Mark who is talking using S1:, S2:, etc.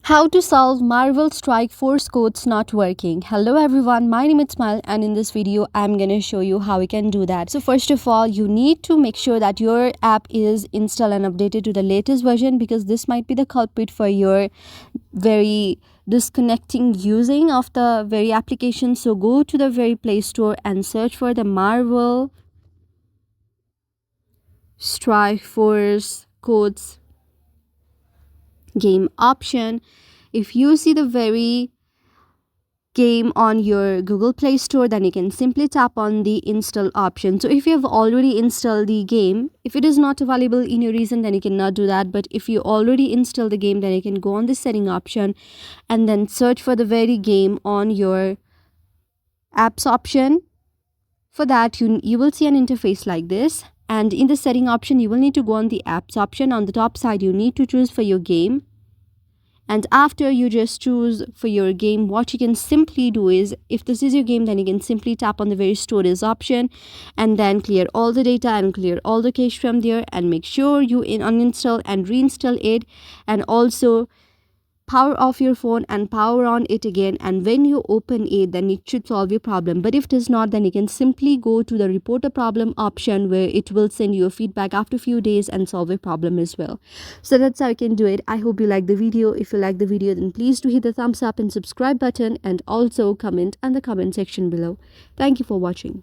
S1: How to solve Marvel Strike Force codes not working. Hello everyone, my name is Smile and in this video I'm gonna show you how we can do that. So first of all, you need to make sure that your app is installed and updated to the latest version, because this might be the culprit for your very disconnecting using of the very application. So go to the very Play Store and search for the Marvel Strike Force codes game option. If you see the very game on your Google Play Store, then you can simply tap on the install option. So if you have already installed the game, if it is not available in your region, then you cannot do that. But if you already installed the game, then you can go on the setting option and then search for the very game on your apps option. For that, you will see an interface like this, and in the setting option you will need to go on the apps option. On the top side you need to choose for your game, and after you just choose for your game, what you can simply do is, if this is your game, then you can simply tap on the very storage option and then clear all the data and clear all the cache from there, and make sure you uninstall and reinstall it, and also power off your phone and power on it again, and when you open it, then it should solve your problem. But if it is not, then you can simply go to the report a problem option, where it will send you a feedback after a few days and solve your problem as well. So that's how you can do it. I hope you like the video. If you like the video, then please do hit the thumbs up and subscribe button, and also comment in the comment section below. Thank you for watching.